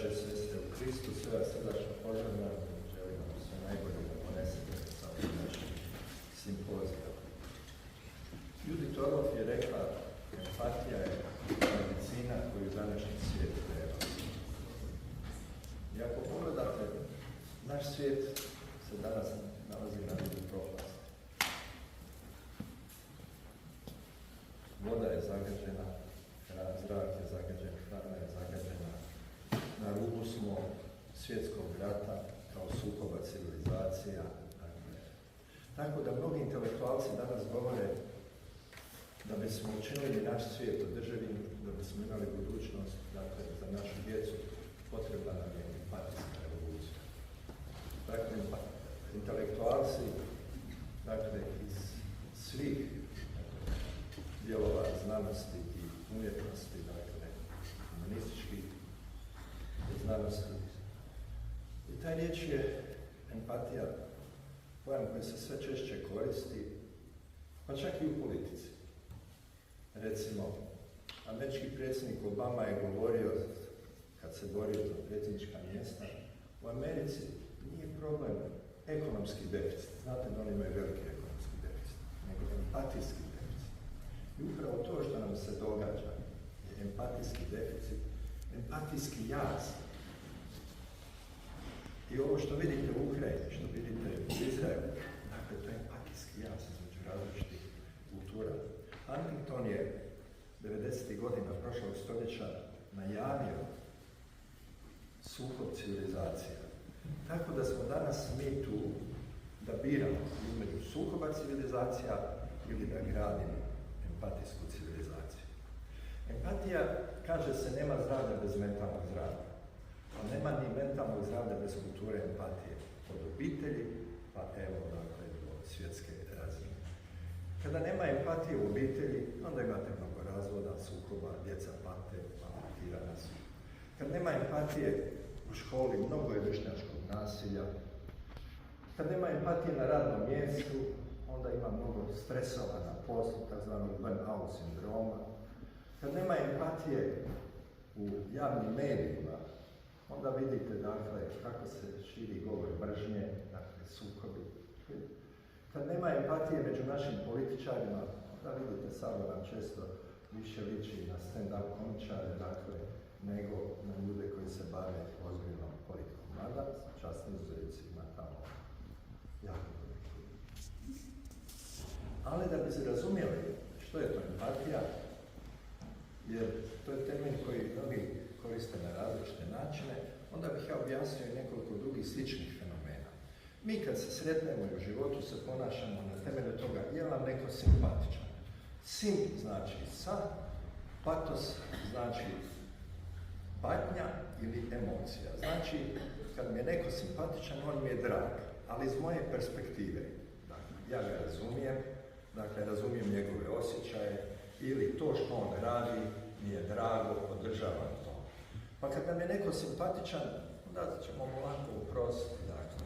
braće i sestre u Kristu, sve vas srdačno pozdravljam, želim vam sve najbolje da ponesete sa ovim našim simpozijom. Judith Orloff je rekla, empatija je medicina koju današnji svijet treba. I ako pogledate, naš svijet se danas nalazi na rubu propasti. Voda je zagađena, zrak je zagađen, hrana je zagađena. Na rubu smo svjetskog rata kao sukoba civilizacija. Tako da mnogi intelektualci danas govore da bismo učinili naš svijet održivim, da bismo imali budućnost, dakle, za našu djecu, potrebna nam je empatijska revolucija. Dakle, intelektualci, dakle, iz svih dijelova znanosti i umjetnosti, dakle, humanističkih znanosti. I ta riječ je empatija, pojam koji se sve češće koristi, pa čak i u politici. Recimo, američki predsjednik Obama je govorio, kad se borio za predsjednička mjesta, u Americi nije problem ekonomski deficit. Znate da oni imaju veliki ekonomski deficit, nego empatijski deficit. I upravo to što nam se događa je empatijski deficit, empatijski jaz. I ovo što vidite u Ukrajini, što vidite u Izraelu, dakle, to je empatijski jaz između različitih kultura. Huntington je 90. godina prošlog stoljeća najavio sukob civilizacija. Tako da smo danas mi tu da biramo između sukoba civilizacija ili da gradimo empatijsku civilizaciju. Empatija, kaže se, nema zdravlja bez mentalnog zdravlja. A nema ni mentalnog zdravlja bez kulture empatije. Od obitelji, pa evo, dakle, do svjetske razine. Kada nema empatije u obitelji, onda imate mnogo razvoda, sukoba, djeca pate, maltretirana su. Kad nema empatije u školi, mnogo je vršnjačkog nasilja. Kad nema empatije na radnom mjestu, onda ima mnogo stresova na poslu, takozvanog burnout sindroma. Kad nema empatije u javnim medijima, onda vidite, dakle, kako se širi govor mržnje, dakle, sukobi. Kad nema empatije među našim političarima, onda vidite, Sabor nam često više liči na stand-up komičare, dakle, nego na ljude koji se bave ozbiljnom politikom. Mada, časni uzorici ima tamo jako veliki. Ali da bi se razumjeli što je to empatija, jer to je termin koji mnogi koriste na različite načine, onda bih ja objasnio i nekoliko drugih sličnih fenomena. Mi kad se sretnemo i u životu se ponašamo na temelju toga, je nam neko simpatičan. Sim znači sa, patos znači patnja ili emocija. Znači, kad mi je neko simpatičan, on mi je drag, ali iz moje perspektive. Dakle, ja ga razumijem, dakle, razumijem njegove osjećaje, ili to što on radi mi je drago, podržavam to. Pa kad nam je neko simpatičan, onda ćemo mu lako uprostiti, dakle,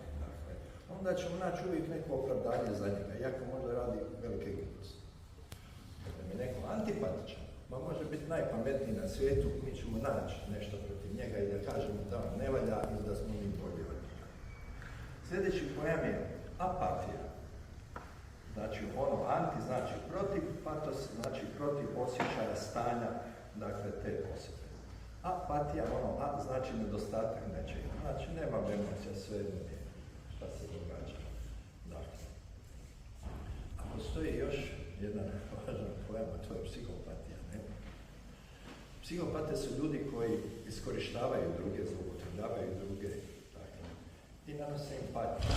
onda ćemo naći uvijek neko opravdanje za njega, iako možda radi velike gluposti. Kad nam je neko antipatičan, ma može biti najpametniji na svijetu, mi ćemo naći nešto protiv njega i da kažemo da on ne valja ili da smo mi bolji od njega. Sljedeći pojam je apatija. Znači, ono anti znači protiv, patos znači protiv osjećaja, stanja, dakle, te osobe. Apatija, ono a znači nedostatak nečega. Znači, nemam emocija, sve jedno je šta se događa. Dakle, a postoji još jedan važan pojam, a to je psihopatija. Ne? Psihopate su ljudi koji iskorištavaju druge, zloupotrebljavaju druge, dakle, i nanose im patnju.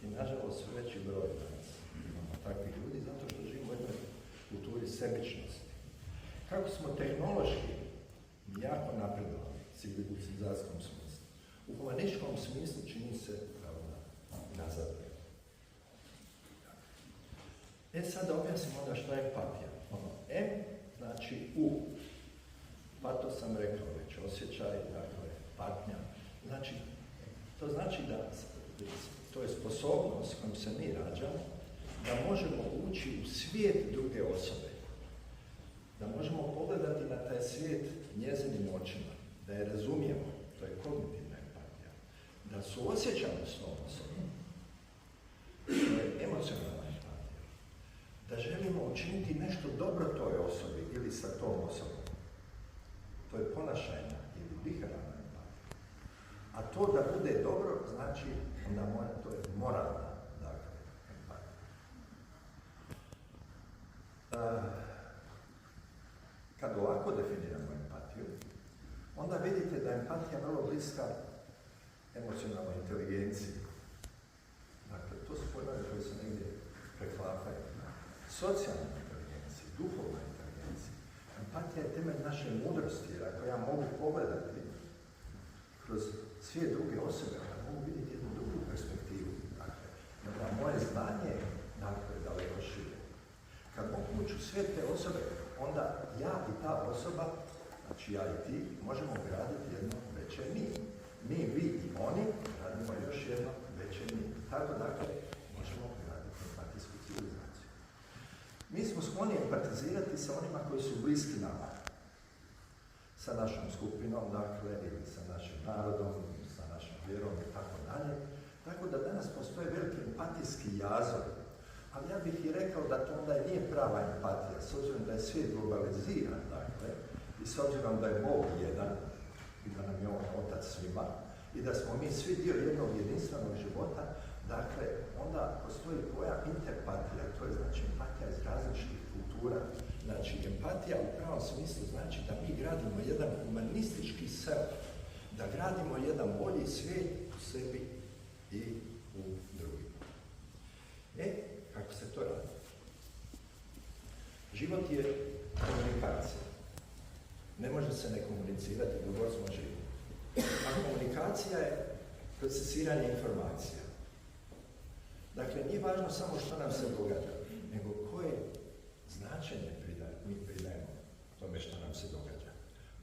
I nažalost sve veći broj danas imamo takvih ljudi zato što živimo u jednoj kulturi sebičnosti. Kako smo tehnološki jako napredovali u civilizacijskom smislu. U humanističkom smislu čini se nazad. Sad da objasnimo onda što je empatija. M znači u. Pato sam rekao već, osjećaj, dakle, patnja. Znači, to znači da to je sposobnost kojom se mi rađamo, da možemo ući u svijet druge osobe. Da možemo pogledati na taj svijet njezinim očima, da je razumijemo, to je kognitivna empatija, da suosjećamo s tom osobom, to je emocionalna empatija, da želimo učiniti nešto dobro toj osobi ili sa tom osobom, to je ponašajna ili biheralna empatija. A to da bude dobro znači onda to je moralna, dakle, empatija. Kad ovako definiramo empatiju, onda vidite da je empatija vrlo bliska emocionalnoj inteligenciji. Dakle, to su pojmovi koji se negdje preklapaju. Socijalna inteligencija, duhovna inteligencija. Empatija je temelj naše mudrosti, jer ako ja mogu pogledati kroz svijet druge osobe, ja mogu vidjeti jednu drugu perspektivu. Dakle, da moje znanje je daleko šire. Kad mogu ući u svijet te osobe, onda ja i ta osoba, znači ja i ti, možemo graditi jedno veće mi. Mi, vi i oni gradimo još jedno veće mi. Tako dakle, možemo graditi empatijsku civilizaciju. Mi smo skloni empatizirati sa onima koji su bliski nama. Sa našom skupinom, dakle, ili sa našim narodom, sa našom vjerom i tako dalje. Tako da danas postoje veliki empatijski jazor. Ali ja bih i rekao da to onda nije prava empatija, s obzirom da je svijet globaliziran, dakle, i s obzirom da je Bog jedan, i da nam je On Otac svima, i da smo mi svi dio jednog jedinstvenog života, dakle, onda postoji pojam interpatija, to je znači empatija iz različitih kultura. Znači, empatija u pravom smislu znači da mi gradimo jedan humanistički self, da gradimo jedan bolji svijet u sebi i u drugima. Kako se to radi? Život je komunikacija. Ne može se ne komunicirati dok god smo živi. A komunikacija je procesiranje informacija. Dakle, nije važno samo što nam se događa, nego koje značenje mi pridajemo tome što nam se događa.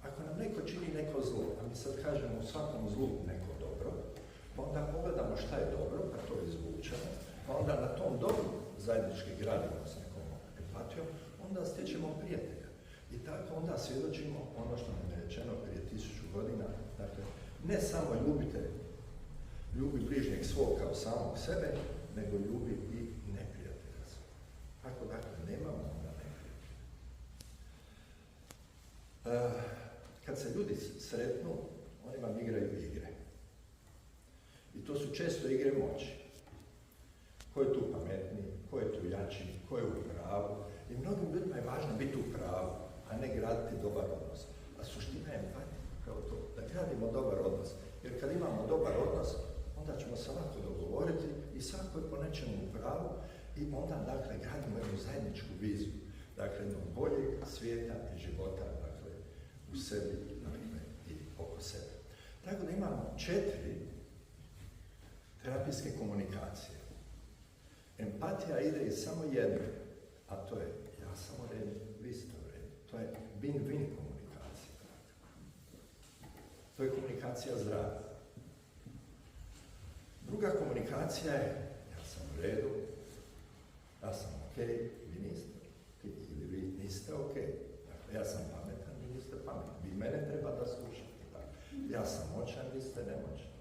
Ako nam neko čini neko zlo, a mi sad kažemo u svakom zlu neko dobro, pa onda pogledamo šta je dobro, pa to izvučemo, pa onda na tom dobru zajednički gradimo s nekom empatijom, onda stječemo prijatelja. I tako onda svjedočimo ono što nam je rečeno prije 1000 godina, dakle, ne samo ljubi bližnjeg svog kao samog sebe, nego ljubi i neprijatelja svog. Ako dakle, nemamo onda neprijatelja. Kad se ljudi sretnu, oni vam igraju igre. I to su često igre moći. Ko je tu pametniji, ko je tu jači, ko je u pravu. I mnogim ljudima je važno biti u pravu, a ne graditi dobar odnos. A suština je empatija, kao to, da gradimo dobar odnos. Jer kad imamo dobar odnos, onda ćemo se lako dogovoriti i svako je po nečemu u pravu i onda, dakle, gradimo jednu zajedničku viziju. Dakle, jednog boljeg svijeta i života, dakle, u sebi, dakle, i oko sebe. Tako da imamo 4 terapijske komunikacije. Empatija ide iz samo jedne, a to je ja sam u redu, vi ste u redu. To je win-win komunikacija. To je komunikacija zdravlja. Druga komunikacija je ja sam u redu, ja sam ok, vi niste. Ili vi niste ok. Dakle, ja sam pametan, vi niste pametni. Vi mene treba da slušate. Ja sam moćan, vi ste nemoćni.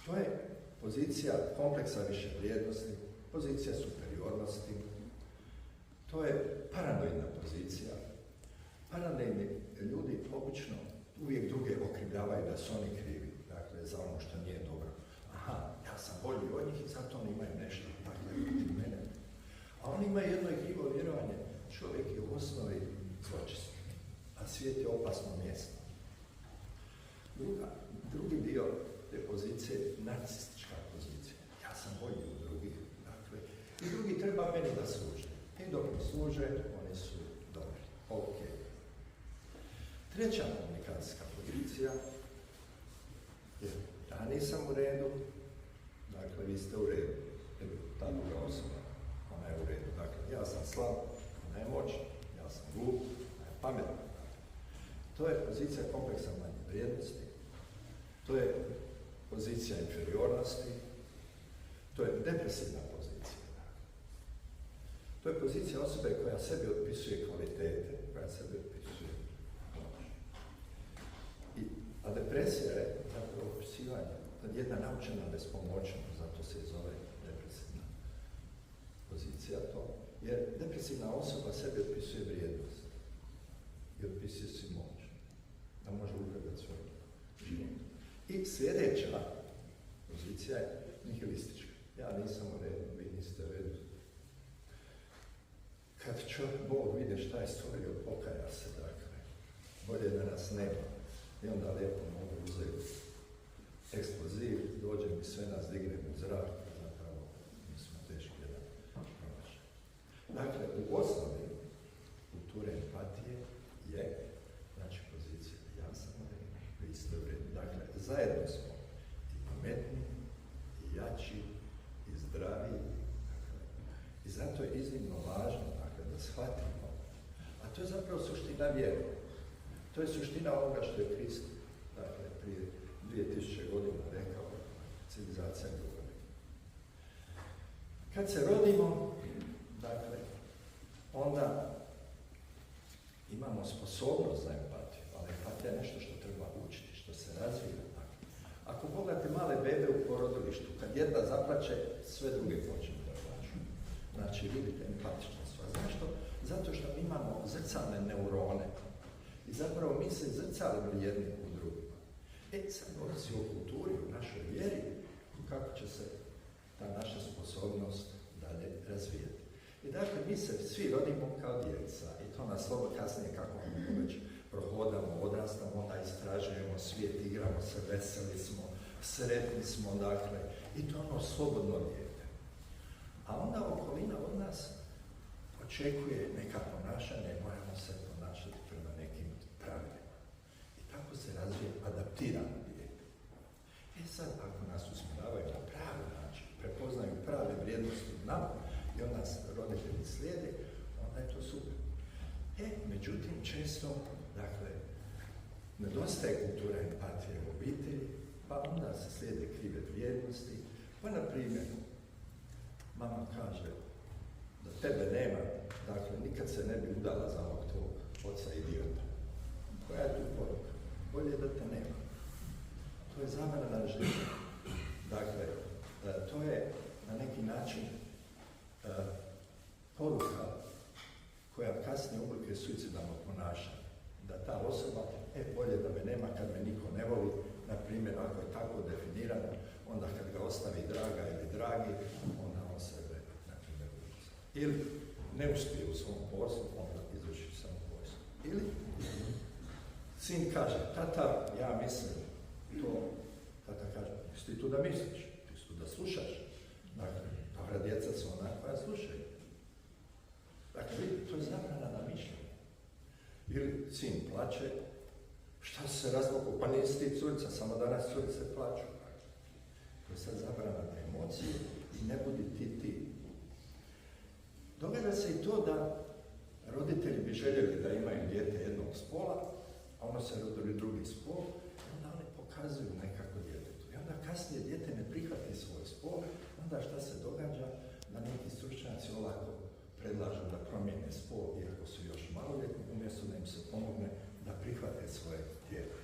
To je pozicija kompleksa više vrijednosti, pozicija superiornosti. To je paranoidna pozicija. Paranoidni ljudi obično uvijek druge okrivljavaju da su oni krivi, dakle, za ono što nije dobro. Aha, ja sam bolji od njih i zato oni imaju nešto, dakle, protiv mene. A oni imaju jedno krivo vjerovanje, čovjek je u osnovi zločest, a svijet je opasno mjesto. Drugi dio te pozicije je narcistička pozicija. Ja sam bolji od drugih, dakle, i drugi treba meni da služe. I dok mi služe, oni su dobri. Ok. Treća komunikacijska pozicija je ja nisam u redu, dakle, vi ste u redu. Jer ta druga osoba, ona je u redu. Dakle, ja sam slab, ona je moćna, ja sam glup, ona je pametna. To je pozicija kompleksa manje vrijednosti, to je pozicija inferiornosti, to je depresivna pozicija. To je pozicija osobe koja sebi otpisuje kvalitete, koja sebi otpisuje moć. A Depresija je zapravo opisivanje, kad jedna naučena bespomoćnost, zato se zove depresivna pozicija to, jer depresivna osoba sebi opisuje vrijednost i opisuje si moć, da može upravljati svoj život. I sljedeća pozicija je nihilistička. Ja nisam u redu, vi niste u redu. Kad Bog vidi šta je stvorio, pokaja se, dakle. Bolje da nas nema. I onda lijepo mogu uzeti eksploziv, dođem i sve nas dignem u zrak, zapravo mi smo teški jedan promašaj. Dakle, u osnovi kulture empatije je, znači, pozicija ja sam u redu, vi ste u redu. Dakle, zajedno smo i pametni, i jači, i zdraviji. Dakle, i zato je iznimno važno, dakle, da shvatimo. A to je zapravo suština vjere. To je suština onoga što je Krist, dakle, prije 2000 godina rekao, civilizacija govori. Kad se rodimo, dakle, onda imamo sposobnost za empatiju, ali empatija je nešto što treba učiti, što se razvija. Dakle. Ako pogledate male bebe u porodilištu, kad jedna zaplače, sve druge počnu da plaču. Znači, vidite empatičnost. Zašto? Zato što mi imamo zrcalne neurone. I zapravo mi se zrcalimo jedni u drugima. Sad ovisi o kulturi, o našoj vjeri, kako će se ta naša sposobnost dalje razvijati. I dakle, mi se svi rodimo kao djeca i to nas slobo kasnije, kako već prohodamo, odrastamo, da istražujemo svijet, igramo se, veseli smo, sretni smo, dakle, i to ono slobodno dijete. A onda okolina od nas očekuje neka ponašanja i moramo se ponašati prema nekim pravilima. I tako se razvije adaptirano dijete. Sad, ako nas usmjeravaju na pravi način, prepoznaju prave vrijednosti u nama i onda nas roditelji slijede, onda je to super. Međutim, često, dakle, nedostaje kultura empatije u obitelji, pa onda se slijede krive vrijednosti. Pa, na primjer, mama kaže da tebe nema, dakle, nikad se ne bi udala za ovog tvog oca idiota. Koja je tu poruka? Bolje da te nema. To je zabrana življenja. Dakle, to je na neki način poruka koja kasnije oblikuje suicidalno ponašanje. Da ta osoba, bolje da me nema kad me niko ne voli, na primjer, ako je tako definirano, onda kad ga ostavi draga ili dragi, onda on sebe, na primjer, ili ne uspije u svom poslu, onda izvrši samoubojstvo. Ili sin kaže, tata, ja mislim to, tata kaže, ti tu da misliš, ti tu da slušaš. Dakle, dobra djeca su ona koja slušaju. Dakle, to je zabrana na mišljenje. Ili sin plače, šta se razlogao, pa nisi ti curica, samo danas curice plaču. To je sad zabrana na emocije i ne budi ti. Događa se i to da roditelji bi željeli da imaju dijete jednog spola, a ono se rodili drugi spol, i onda oni pokazuju nekako djetetu. I onda kasnije dijete ne prihvati svoj spol, onda šta se događa? Da neki stručnjaci olako predlažu da promijene spol, iako su još maloljetni, umjesto da im se pomogne da prihvate svoje dijete.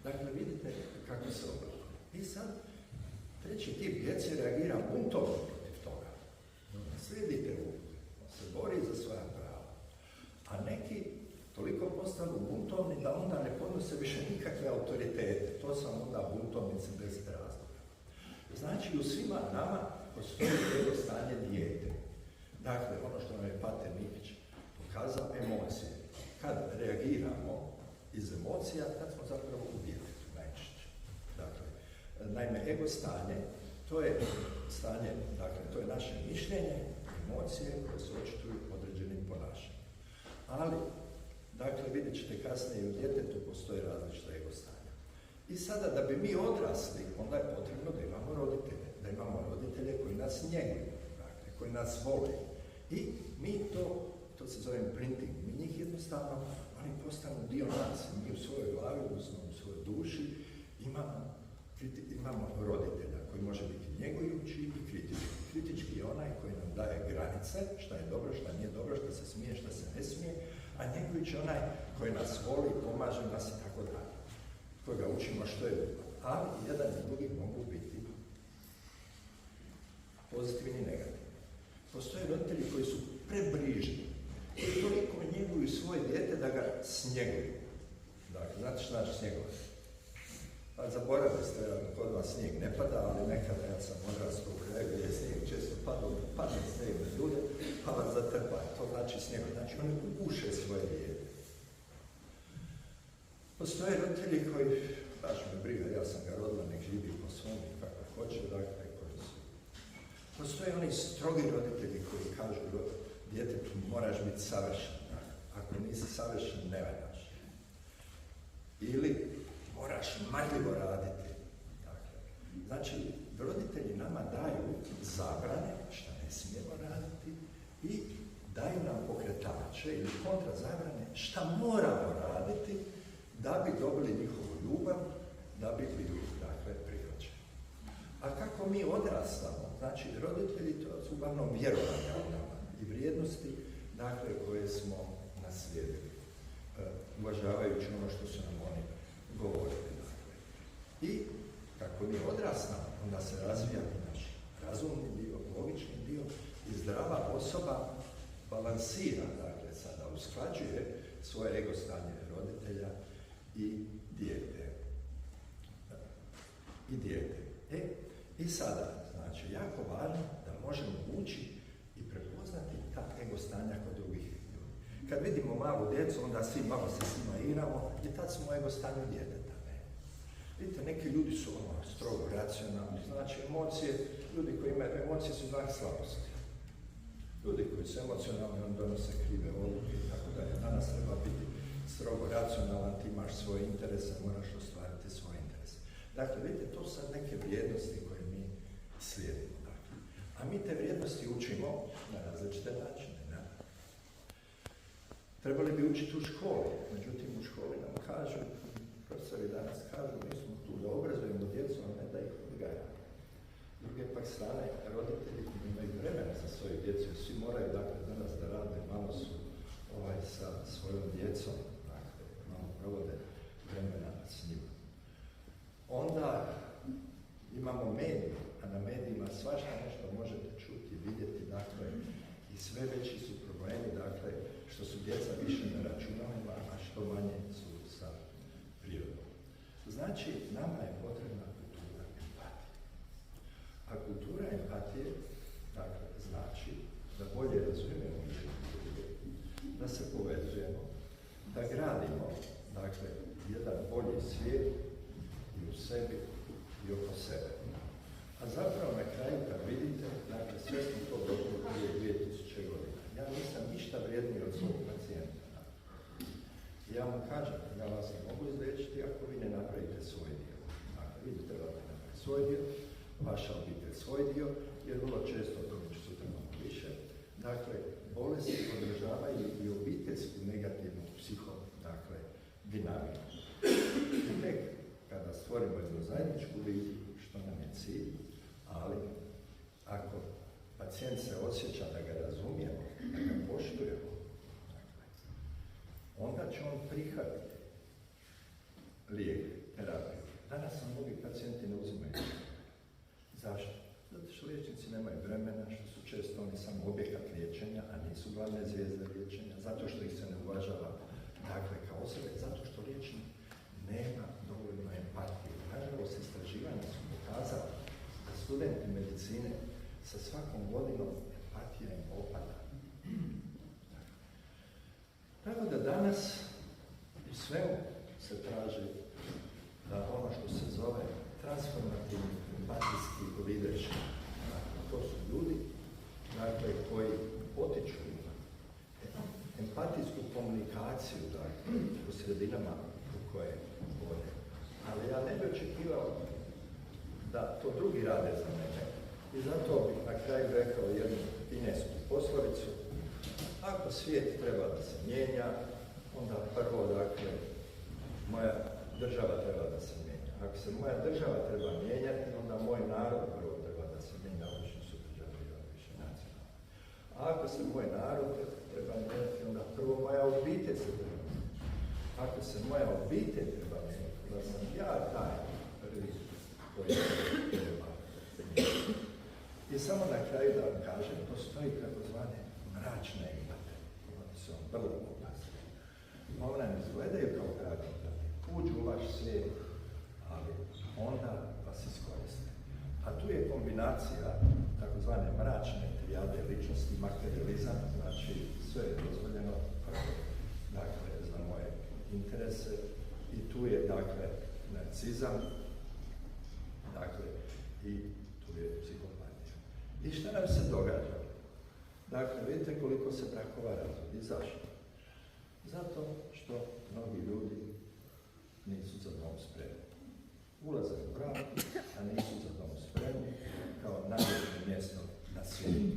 Dakle, vidite kako se oblikuje. I sad, treći tip djece reagira buntovno protiv toga. Slijedite upute, on se bori za svoja prava. A neki toliko postanu buntovni da onda ne podnose više nikakve autoritete. To su onda buntovnici bez razloga. Znači, u svima nama postoji jedno stanje dijete. Dakle, ono što nam je Pater Nikić pokazao, emocije. Kad reagiramo iz emocija, tad smo zapravo u djetetu najčešće. Dakle, naime, ego stanje, to je stanje, dakle, to je naše mišljenje, emocije koje se očituju određenim ponašanjem. Ali, dakle, vidjet ćete kasnije i u djetetu postoje različite ego stanja. I sada, da bi mi odrasli, onda je potrebno da imamo roditelje. Da imamo roditelje koji nas njeguju, dakle, koji nas vole. I mi to se zove imprinting, mi njih jednostavno, oni postanu dio nas. Mi u svojoj glavi, u svojoj duši imamo roditelja koji može biti njegujući i kritički. Kritički je onaj koji nam daje granice, šta je dobro, šta nije dobro, šta se smije, šta se ne smije, a njegujući onaj koji nas voli, pomaže nas i tako dalje. koga učimo što je ljubav. Ali jedan i drugi mogu biti pozitivni i negativni. Postoje roditelji koji su prebrižni, koji toliko njeguju svoje dijete da ga snjeguju. Dakle, znate što znači snjegovati? Pa zaboravili ste, kod vas snijeg ne pada, ali nekada ja sam odrastao u kraju gdje je snijeg često padne snijeg na ljude, pa vas zatrpa. To znači snijeg. Znači oni guše svoje dijete. Postoje roditelji koji, baš me briga, ja sam ga rodila, nek živi po svom i kako hoće, dakle, koji su. Postoje oni strogi roditelji koji kažu djetetu moraš biti savršen. Ako nisi savršen, ne valjaš. Ili moraš marljivo raditi. Dakle, znači, roditelji nama daju zabrane šta ne smijemo raditi i daju nam pokretače ili kontra zabrane šta moramo raditi da bi dobili njihovu ljubav, da bi bili, dakle, prihvaćeni. A kako mi odrastamo, znači, roditelji to su uglavnom vjerovanja u nama i vrijednosti, dakle, koje smo naslijedili, uvažavajući ono što su nam oni govorili. Dakle. I kako mi odrastamo, onda se razvija naš razumni dio, logični dio i zdrava osoba balansira, dakle, sada usklađuje svoje ego stanje roditelja i dijete. I sada, znači, jako važno da možemo ući i prepoznati ta ego stanja kod drugih ljudi. Kad vidimo malu djecu, onda svi malo se s njima igramo i tad smo u ego stanju djeteta. Ne? Vidite, neki ljudi su strogo racionalni, znači emocije, ljudi koji imaju emocije su znak slabosti. Ljudi koji su emocionalni, on donose krive odluke i tako dalje. Danas treba biti strogo racionalan, ti imaš svoje interese, moraš ostvariti svoje interese. Dakle, vidite, to su neke vrijednosti koje mi slijedimo. Dakle. A mi te vrijednosti učimo na različite načine. Ne? Trebali bi učiti u školi, međutim u školi nam kažu, profesori danas kažu, mi smo tu da obrazujemo djecu, a ne da ih odgajamo. S druge pak strane, roditelji imaju vremena za svoju djecu, svi moraju, dakle, danas da rade, malo su sa svojom djecom, dakle, malo provode vremena s njima. Onda imamo medije, a na medijima svašta nešto možete čuti, vidjeti, dakle, i sve veći su problemi, dakle, što su djeca više na računalima, a što manje su sa prirodom. Znači, nama je potrebna kultura empatije. A kultura empatije, dakle, znači da bolje razumijemo ljude, da se povezujemo, da gradimo, dakle, jedan bolji svijet i u sebi i oko sebe. A zapravo na kraju kad vidite, dakle, sve smo to dobili prije 2000 godina. Ja nisam ništa vrijedniji od svog pacijenta. Ja mu kažem, ja vas ne mogu izliječiti ako vi ne napravite svoj dio. Dakle, vi trebate napraviti svoj dio, vaša obitelj svoj dio, jer vrlo često to ću sutra malo više. Dakle, bolesti održavaju i obiteljsku negativnu dakle, dinamiku. I tek kada stvorimo jednu zajedničku viziju, što nam je cilj, ali ako pacijent se osjeća da ga razumijemo, da ga poštujemo, dakle, onda će on prihvatiti lijek, terapiju. Danas nam mnogi pacijenti ne uzimaju. Zašto? Zato što liječnici nemaju vremena, što su često oni samo objekat liječenja, a nisu glavne zvijezde liječenja, zato što ih se ne uvažava, dakle, kao osobe, zato što liječnik nema dovoljno empatije. Nažalost, istraživanja su pokazala da studenti medicine sa svakom godinom empatija im opada. Tako da danas u svemu se traži da ono što se zove transformativni empatijski leadership. Dakle, to su ljudi, dakle, koji potiču empatijsku komunikaciju, dakle, u sredinama u koje vode. Ali ja ne bih očekivao da to drugi rade za mene. I zato bih na kraju rekao jednu kinesku poslovicu. Ako svijet treba da se mijenja, onda prvo, dakle, moja država treba da se mijenja. Ako se moja država treba mijenjati, onda moj narod prvo treba da se mijenja, obično su države više nacionalne. A ako se moj narod treba mijenjati, onda prvo moja obitelj se treba mijenjati. Ako se moja obitelj treba mijenjati, da sam ja taj prvi koji treba. I samo na kraju da vam kažem, postoji takozvane mračne empate. Oni su vrlo opasni. One ne izgledaju kao pravi empati. Uđu u vaš svijet, ali onda vas iskoriste. A tu je kombinacija takozvane mračne trijade ličnosti, materializam, znači sve je dozvoljeno, dakle, za moje interese. I tu je, dakle, narcizam, dakle, i tu je psihopatija. I šta nam se događa? Dakle, vidite koliko se brakova razvodi. Zašto? Zato što mnogi ljudi nisu za dom spremni. Ulaze u brak, a nisu za dom spremni kao najveće mjesto na svijetu.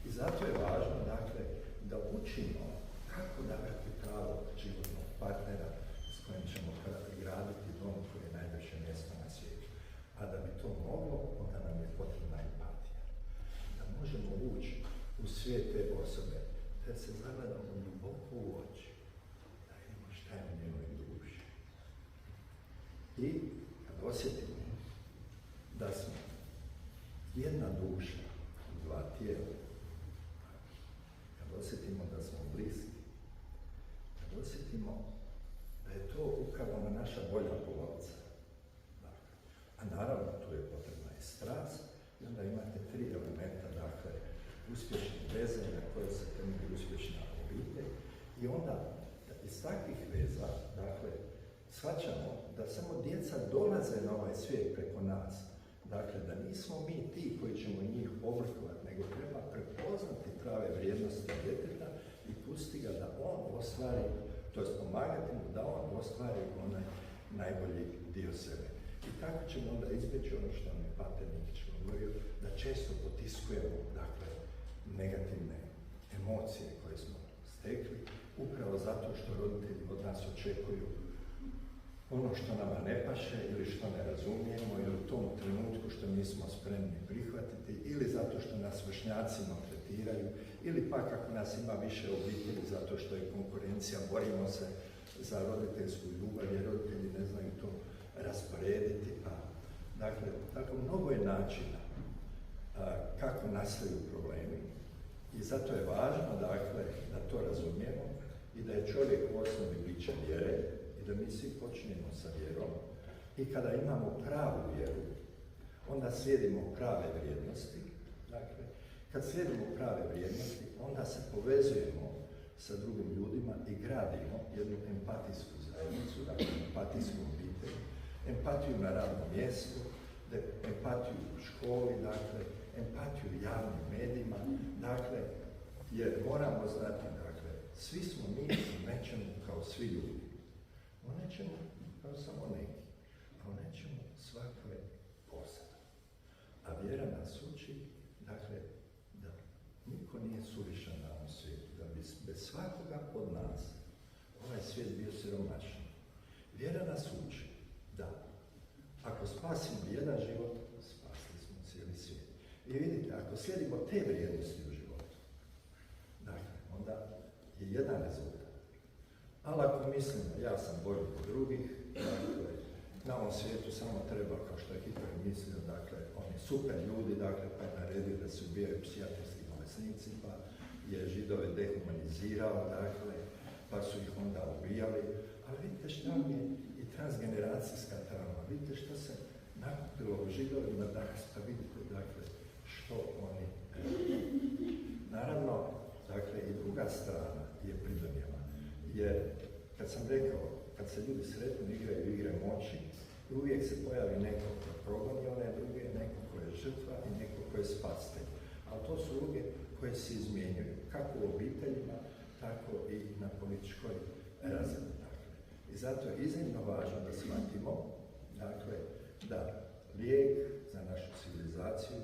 I zato je važno, dakle, da učimo kako dabrati pravo životnog partnera s kojim ćemo graditi dom koji je najveće mjesto na svijetu. A da bi to moglo, onda nam je potrebna empatija. Da možemo ući u svijet te osobe, da se zagledamo duboko u oči, da vidimo šta je u njenoj duši. I kad osjetimo da smo jedna duša u dva tijela, kad osjetimo da smo bliski, kad osjetimo da je to ukavana naša bolja polovica. A naravno, tu je potrebna i strast, i onda imate tri elementa, dakle, uspješne veze na koje se temelji uspješna obitelj. I onda iz takvih veza, dakle, shvaćamo da samo djeca dolaze na ovaj svijet preko nas. Dakle, da nismo mi ti koji ćemo njih oblikovati, nego treba prepoznati prave vrijednosti djeteta i pustiti ga da on ostvari, to je pomagati mu da on ostvari onaj najbolji dio sebe. I tako ćemo onda izbjeći ono što nam je Pater Nikić govorio, da često potiskujemo, dakle, negativne emocije koje smo stekli, upravo zato što roditelji od nas očekuju ono što nama ne paše ili što ne razumijemo ili u tom trenutku što nismo spremni prihvatiti ili zato što nas vršnjaci maltretiraju ili pak ako nas ima više obitelji zato što je konkurencija, borimo se za roditeljsku ljubav jer roditelji ne znaju to rasporediti. Dakle, tako mnogo je načina kako nastaju problemi i zato je važno, dakle, da to razumijemo i da je čovjek u osnovi biće vjere i da mi svi počinjemo sa vjerom i kada imamo pravu vjeru, onda slijedimo prave vrijednosti. Dakle, kad slijedimo prave vrijednosti, onda se povezujemo sa drugim ljudima i gradimo jednu empatijsku zajednicu, dakle, empatijsku obitelj, empatiju na radnom mjestu, empatiju u školi, dakle, empatiju u javnim medijima, dakle, jer moramo znati, dakle, svi smo mi u nečemu kao svi ljudi. U nečemu kao samo neki, a u nečemu svako je posebno. A vjera nas uči, dakle, da niko nije suvišan na ovom svijetu, da bi bez svakoga od nas ovaj svijet bio siromašan. Vjera nas uči da ako spasimo jedan život, spasili smo cijeli svijet. I vidite, ako slijedimo te vrijednosti u životu, dakle, onda je jedan rezultat. Ali ako mislimo, ja sam bolji od drugih, dakle, na ovom svijetu samo treba, kao što je Hitler mislio, dakle, oni super ljudi, dakle, pa je naredio da se ubijaju psihijatrijski bolesnici, pa je Židove dehumanizirao, dakle, pa su ih onda ubijali. Ali vidite šta je i transgeneracijska trauma, vidite šta se nakupilo u Židovima danas, pa vidite, dakle, što oni Naravno, dakle, i druga strana je pridonijela. Jer, kad sam rekao, kad se ljudi sretno igraju igre moći, uvijek se pojavi neko ko progoni one druge, neko ko je žrtva i neko ko je spasitelj. Ali to su uloge koje se izmjenjuju, kako u obiteljima, tako i na političkoj razini. Dakle. I zato je iznimno važno da shvatimo, dakle, da lijek za našu civilizaciju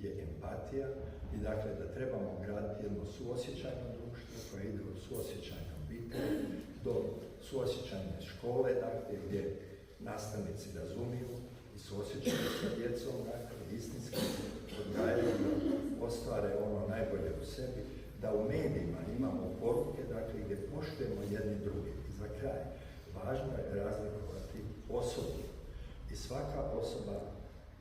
je empatija i dakle da trebamo graditi jedno suosjećajno društvo koje ide od suosjećajne obitelji do suosjećajne škole, dakle, gdje nastavnici razumiju i suosjećaju sa djecom, dakle, istinski odgajaju da ostvare ono najbolje u sebi, da u medijima imamo poruke, dakle, gdje poštujemo jedni drugi. I za kraj, važno je razlikovati svaka osoba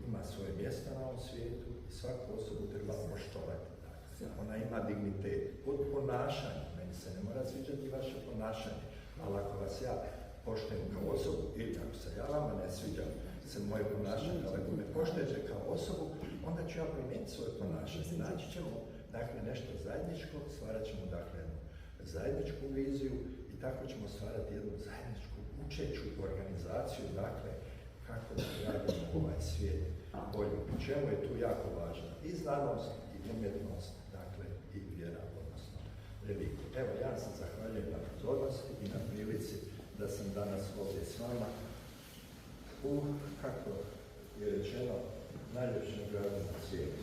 ima svoje mjesto na ovom svijetu i svaku osobu treba poštovati. Dakle, ona ima dignitet. Od ponašanja, meni se ne mora sviđati vaše ponašanje, ali ako vas ja poštujem kao osobu ili ako se ja vama ne sviđam se moje ponašanje, ali ako me poštujete kao osobu, onda ću ja promijeniti svoje ponašanje. Naći ćemo dakle nešto zajedničko, stvarat ćemo dakle jednu zajedničku viziju i tako ćemo stvarati jednu zajedničku učeću organizaciju, dakle kako da radimo ovaj svijet bolje. U čemu je tu jako važna i znanost, i umjetnost, dakle i vjera, odnosno religija. Evo, ja sam zahvaljujem na pozornosti i na prilici da sam danas ovdje s vama u, kako je rečeno, najljepšem gradu na svijetu.